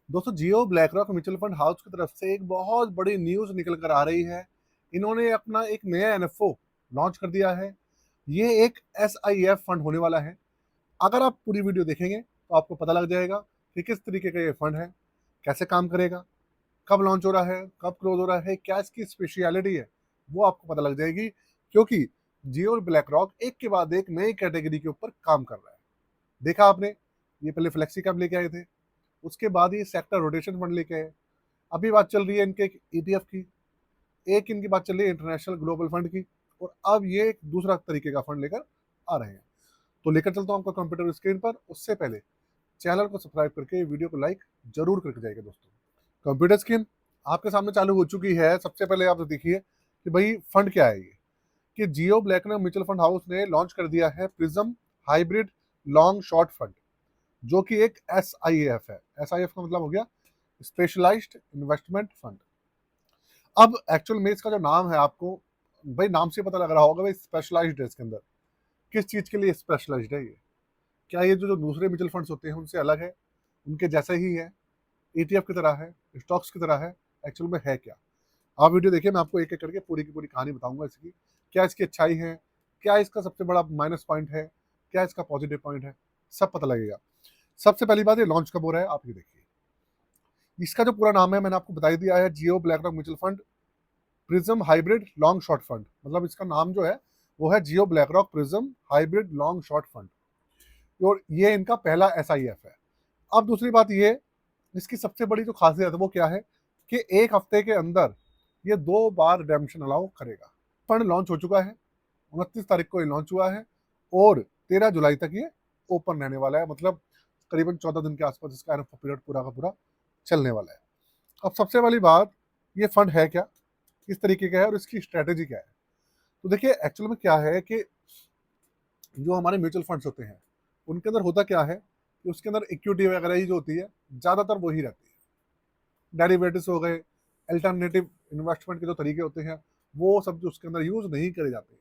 दोस्तों Jio BlackRock mutual fund house की तरफ से एक बहुत बड़ी न्यूज निकल कर आ रही है। इन्होंने अपना एक नया एनएफओ लॉन्च कर दिया है। ये एक एसआईएफ फंड होने वाला है। अगर आप पूरी वीडियो देखेंगे तो आपको पता लग जाएगा कि किस तरीके का ये फंड है, कैसे काम करेगा, कब लॉन्च हो रहा है, कब क्लोज हो रहा है, क्या इसकी स्पेशलिटी है, वो आपको पता लग जाएगी। क्योंकि जियो और ब्लैक रॉक एक के बाद एक नई कैटेगरी के ऊपर काम कर रहा है। देखा आपने, ये पहले फ्लेक्सी कैप लेके आए थे, उसके बाद ये सेक्टर रोटेशन फंड लेके आए। अभी बात चल रही है इनके ईटीएफ की, एक इनकी बात चल रही है इंटरनेशनल ग्लोबल फंड की, और अब ये एक दूसरा तरीके का फंड लेकर आ रहे हैं। तो लेकर चलता हूँ आपका कंप्यूटर स्क्रीन पर। उससे पहले चैनल को सब्सक्राइब करके वीडियो को लाइक जरूर करके जाएगा दोस्तों। कंप्यूटर स्क्रीन आपके सामने चालू हो चुकी है। सबसे पहले आप देखिए कि भाई फंड क्या है ये। कि जियो ब्लैकनर म्यूचुअल फंड हाउस ने लॉन्च कर दिया है prism hybrid long short fund, जो कि एक एसआईएफ है। एसआईएफ का मतलब हो गया स्पेशलाइज्ड इन्वेस्टमेंट फंड। अब एक्चुअल में इसका जो नाम है, आपको भाई नाम से पता लग रहा होगा भाई स्पेशलाइज्ड है। इसके अंदर किस चीज के लिए स्पेशलाइज्ड है ये? क्या ये जो दूसरे म्यूचुअल फंड्स होते हैं उनसे अलग है, उनके जैसे ही है, ईटीएफ की तरह है, स्टॉक्स की तरह है? एक्चुअल में है क्या? आप वीडियो देखिए, मैं आपको एक एक करके पूरी की पूरी कहानी बताऊंगा इसकी। क्या इसकी अच्छाई है, क्या इसका सबसे बड़ा माइनस पॉइंट है, क्या इसका पॉजिटिव पॉइंट है, सब पता लगेगा। सबसे पहली बात, ये लॉन्च कब हो रहा है आप ये देखिए। इसका जो पूरा नाम है मैंने आपको बता ही दिया है, Jio BlackRock mutual fund prism hybrid long short fund. मतलब इसका नाम जो है वो है Jio BlackRock prism hybrid long short fund, और ये इनका पहला एसआईएफ है। अब दूसरी बात, ये इसकी सबसे बड़ी जो खासियत है वो क्या है कि एक हफ्ते के अंदर ये 2 बार रिडेम्पशन अलाउ करेगा। फंड लॉन्च हो चुका है, 29 तारीख को ये लॉन्च हुआ है, और 13 जुलाई तक ये ओपन रहने वाला है। मतलब करीबन 14 दिन के आसपास इसका एनएफ पीरियड पूरा का पूरा चलने वाला है। अब सबसे वाली बात, ये फंड है क्या, किस तरीके का है, और इसकी स्ट्रेटेजी क्या है? तो देखिए एक्चुअल में क्या है कि जो हमारे म्यूचुअल फंड्स होते हैं उनके अंदर होता क्या है कि उसके अंदर इक्विटी वगैरह ही जो होती है ज़्यादातर वही रहती है। डेरिवेटिव्स हो गए, अल्टरनेटिव इन्वेस्टमेंट के जो तरीके होते हैं वो सब जो उसके अंदर यूज नहीं करे जाते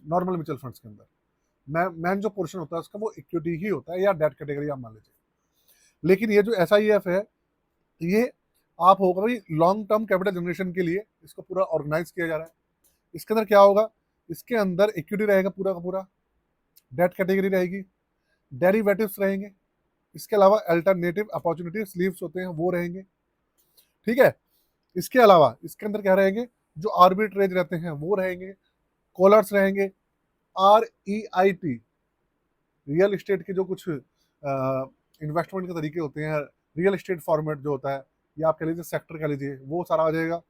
नॉर्मल म्यूचुअल फंड्स के अंदर। मैन जो पोर्शन होता है उसका वो इक्विटी ही होता है, या डेट कैटेगरी आप मान लीजिए। लेकिन ये जो एसआईएफ है, ये आप होगा भाई लॉन्ग टर्म कैपिटल जनरेशन के लिए इसको पूरा ऑर्गेनाइज किया जा रहा है। इसके अंदर क्या होगा, इसके अंदर इक्विटी रहेगा पूरा का पूरा, डेट कैटेगरी रहेगी, डेरिवेटिव्स रहेंगे, इसके अलावा अल्टरनेटिव अपॉर्चुनिटी स्लीव्स होते हैं वो रहेंगे। ठीक है, इसके अलावा इसके अंदर क्या रहेंगे, जो आर्बिट्रेज रहते हैं वो रहेंगे, कॉलर्स रहेंगे, REIT रियल एस्टेट के जो कुछ इन्वेस्टमेंट के तरीके होते हैं, रियल एस्टेट फॉर्मेट जो होता है, या आप कह लीजिए सेक्टर कह लीजिए, वो सारा आ जाएगा।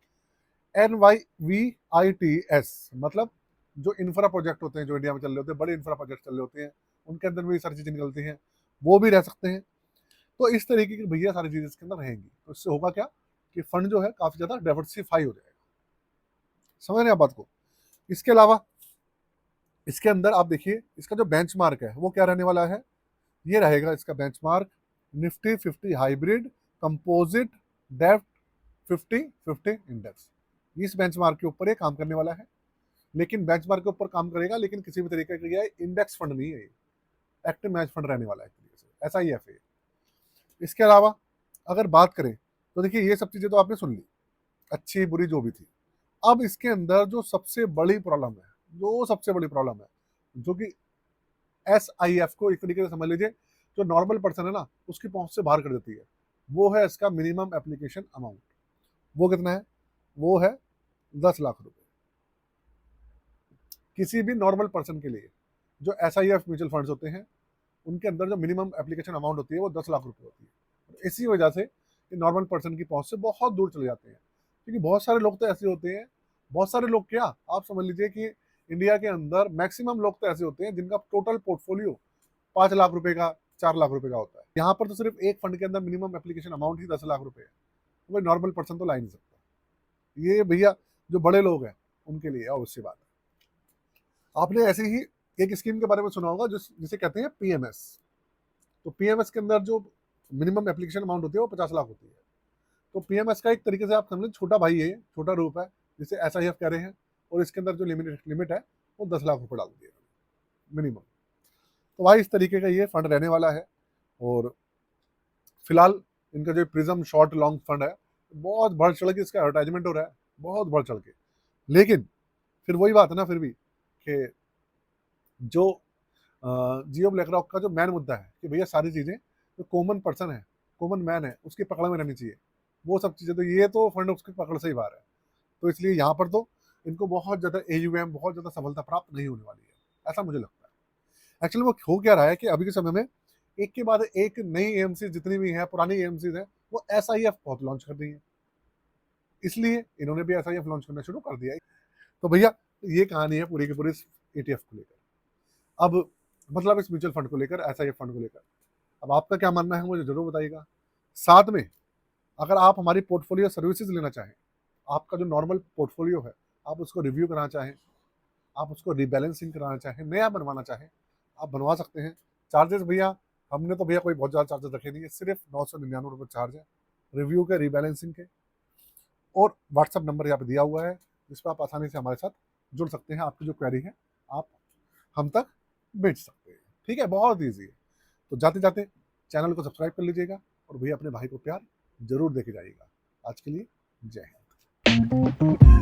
NYVITS मतलब जो इंफ्रा प्रोजेक्ट होते हैं जो इंडिया में चल रहे होते हैं, बड़े इंफ्रा प्रोजेक्ट चल रहे होते हैं, उनके अंदर भी सारी चीजें निकलती हैं, वो भी रह सकते हैं। तो इस तरीके की भैया सारी चीजें इसके अंदर रहेंगी। तो इससे होगा क्या कि फंड जो है काफी ज्यादा डाइवर्सिफाई हो जाएगा। समझ रहे हैं आप बात को? इसके अलावा इसके अंदर आप देखिए इसका जो बेंचमार्क है वो क्या रहने वाला है। ये रहेगा इसका benchmark Nifty 50 hybrid composite depth 50-50 index. इस बेंचमार्क के ऊपर ये काम करने वाला है। लेकिन बेंचमार्क के ऊपर काम करेगा, लेकिन किसी भी तरीके का ये इंडेक्स फंड नहीं है, ये एक्टिव मैच फंड रहने वाला है एक तरीके से, ऐसा ही है फिर। इसके अलावा अगर बात करें तो देखिए ये सब चीजें तो आपने सुन ली, अच्छी बुरी जो भी थी। अब इसके अंदर जो सबसे बड़ी प्रॉब्लम है, जो सबसे बड़ी प्रॉब्लम है, जो कि एसआईएफ को एक तरीके से समझ लीजिए जो नॉर्मल पर्सन है ना उसकी पहुंच से बाहर कर देती है, वो है इसका मिनिमम एप्लीकेशन अमाउंट। वो कितना है? वो है 10 लाख रुपए। किसी भी नॉर्मल पर्सन के लिए जो एसआईएफ म्यूचुअल फंड्स होते हैं उनके अंदर जो मिनिमम एप्लीकेशन अमाउंट होती है वो 10 लाख रुपए होती है। और इसी वजह से नॉर्मल पर्सन की पहुंच से बहुत दूर चले जाते हैं। क्योंकि बहुत सारे लोग तो ऐसे होते हैं, बहुत सारे लोग क्या, आप समझ लीजिए कि इंडिया के अंदर मैक्सिमम लोग तो ऐसे होते हैं जिनका टोटल पोर्टफोलियो 5 लाख रुपए का, 4 लाख रुपए का होता है। यहाँ पर तो सिर्फ एक फंड के अंदर मिनिमम एप्लीकेशन अमाउंट ही 10 लाख रुपए है। तो भाई नॉर्मल पर्सन तो ला ही नहीं सकता। ये भैया जो बड़े लोग हैं उनके लिए ऑब्वियसली बात है। आपने ऐसे ही एक स्कीम के बारे में सुना होगा जिसे कहते हैं पीएमएस। तो पीएमएस के अंदर जो मिनिमम एप्लीकेशन अमाउंट होती है वो 50 लाख होती है। तो पीएमएस का एक तरीके से आप समझें छोटा भाई है, छोटा रूप है जिसे एसआईएफ कह रहे हैं। और इसके अंदर जो लिमिट है वो 10 लाख रुपए डाल दिए मिनिमम। तो भाई इस तरीके का ये फंड रहने वाला है। और फिलहाल इनका जो प्रिज्म शॉर्ट लॉन्ग फंड है, बहुत बढ़ चढ़ के इसका एडवर्टाइजमेंट हो रहा है, बहुत बढ़ चढ़ के। लेकिन फिर वही बात है ना, फिर भी कि जो जियो ब्लैक रॉक का जो मेन मुद्दा है कि भैया सारी चीज़ें जो कॉमन पर्सन है, कॉमन मैन है, उसकी पकड़ में रहनी चाहिए, वो सब चीज़ें, तो ये तो फंड उसकी पकड़ से ही बाहर है। तो इसलिए यहाँ पर तो इनको बहुत ज़्यादा AUM, बहुत ज़्यादा सफलता प्राप्त नहीं होने वाली है, ऐसा मुझे लगता है। एक्चुअली वो हो क्या रहा है कि अभी के समय में एक के बाद एक नई AMC जितनी भी हैं, पुरानी AMCs हैं, वो SIF बहुत लॉन्च कर रही है, इसलिए इन्होंने भी SIF लॉन्च करना शुरू कर दिया है। तो भैया ये कहानी है पूरी की पूरी ETF को लेकर। अब मतलब इस म्यूचुअल फंड को लेकर, SIF फंड को लेकर, अब आपका क्या मानना है मुझे जरूर बताइएगा। साथ में अगर आप हमारी पोर्टफोलियो सर्विसेज लेना चाहें, आपका जो नॉर्मल पोर्टफोलियो है आप उसको रिव्यू कराना चाहें, आप उसको रिबैलेंसिंग कराना चाहें, नया बनवाना चाहें, आप बनवा सकते हैं। चार्जेस भैया, हमने तो भैया कोई बहुत ज़्यादा चार्जेस रखे नहीं है, सिर्फ 999 रुपये चार्ज है रिव्यू के, रिबैलेंसिंग के। और व्हाट्सअप नंबर यहाँ पे दिया हुआ है जिस पर आप आसानी से हमारे साथ जुड़ सकते हैं, आपकी जो क्वेरी है आप हम तक भेज सकते हैं। ठीक है, बहुत ईजी है। तो जाते जाते चैनल को सब्सक्राइब कर लीजिएगा और भैया अपने भाई को प्यार जरूर देके जाइएगा। आज के लिए जय हिंद।